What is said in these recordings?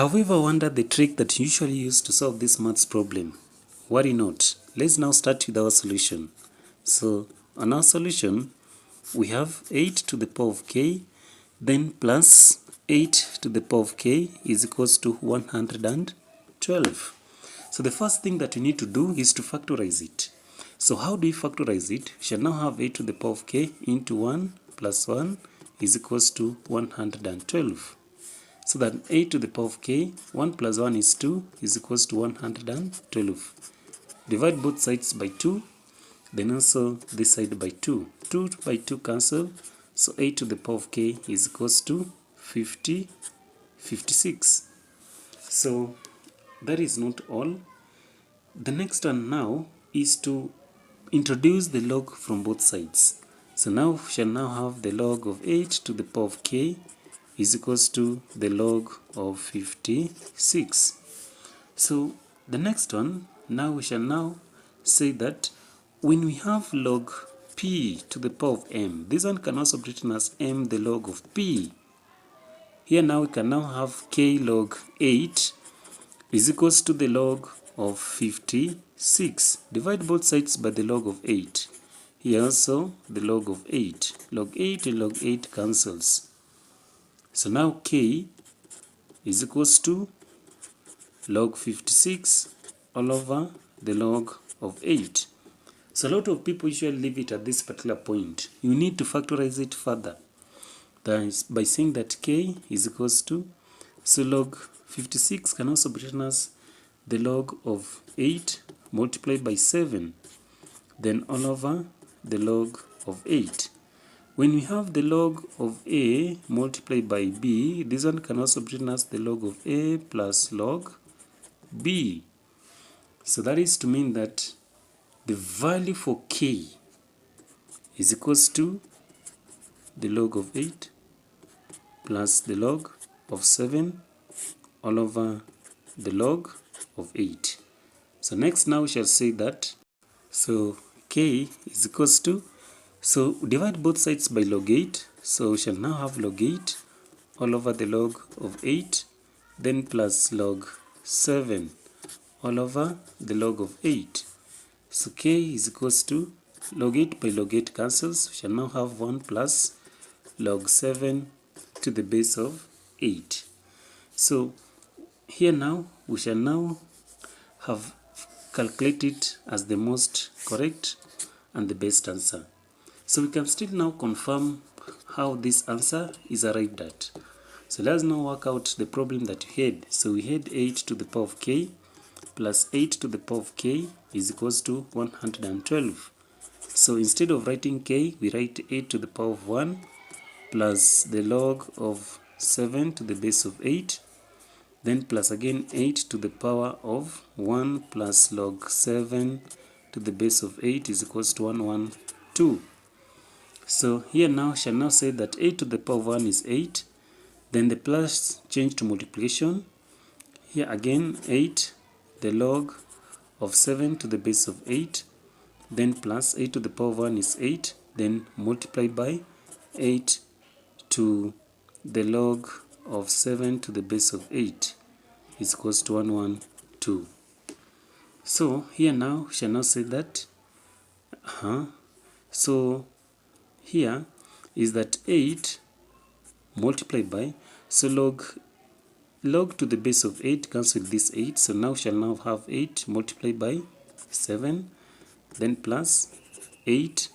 Have you ever wondered the trick that you usually use to solve this maths problem? Worry not. Let's now start with our solution. So, on our solution, we have 8 to the power of k, then plus 8 to the power of k is equals to 112. So the first thing that we need to do is to factorize it. So how do we factorize it? We shall now have 8 to the power of k into 1 plus 1 is equals to 112. So that 8 to the power of k, 1 plus 1 is 2, is equals to 112. Divide both sides by 2, then also this side by 2. 2 by 2 cancel, so 8 to the power of k is equals to 56. So that is not all. The next one now is to introduce the log from both sides. So now we shall now have the log of 8 to the power of k is equals to the log of 56. So the next one, now we shall now say that when we have log p to the power of m, this one can also be written as m the log of p. Here now we can now have k log 8 is equals to the log of 56. Divide both sides by the log of 8. Here also the log of 8. Log 8 and log 8 cancels. So now k is equals to log 56 all over the log of 8. So a lot of people usually leave it at this particular point. You need to factorize it further. That is by saying that k is equals to, so log 56 can also be written as the log of 8 multiplied by 7, then all over the log of 8. When we have the log of a multiplied by b, this one can also be written as the log of a plus log b. So that is to mean that the value for k is equals to the log of 8 plus the log of 7 all over the log of 8. So next now we shall say that, so k is equals to, so divide both sides by log 8, so we shall now have log 8 all over the log of 8, then plus log 7 all over the log of 8. So k is equals to, log 8 by log 8 cancels, we shall now have 1 plus log 7 to the base of 8. So here now we shall now have calculated as the most correct and the best answer. So we can still now confirm how this answer is arrived at. So let's now work out the problem that we had. So we had 8 to the power of k plus 8 to the power of k is equals to 112. So instead of writing k, we write 8 to the power of 1 plus the log of 7 to the base of 8, then plus again 8 to the power of 1 plus log 7 to the base of 8 is equals to 112. So here now shall now say that 8 to the power of 1 is 8, then the plus change to multiplication. Here again 8, the log of 7 to the base of 8, then plus 8 to the power of 1 is 8, then multiply by 8 to the log of 7 to the base of 8 is equals to 112. So here now we shall now say that, so here is that 8 multiplied by, so log to the base of 8 cancel this 8, so now shall now have 8 multiplied by 7, then plus 8,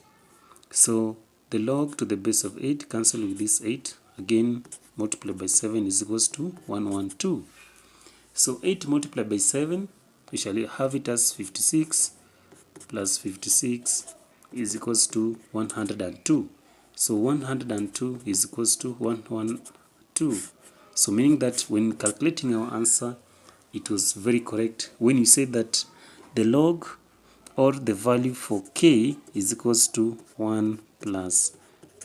so the log to the base of 8 cancel with this 8, again multiplied by 7 is equals to 112. So 8 multiplied by 7, we shall have it as 56 plus 56 is equals to 102. So 102 is equals to 112. So meaning that when calculating our answer, it was very correct when you say that the log or the value for k is equals to 1 plus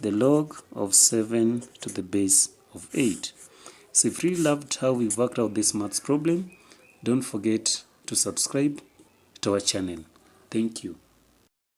the log of 7 to the base of 8. So if you really loved how we worked out this maths problem, don't forget to subscribe to our channel. Thank you.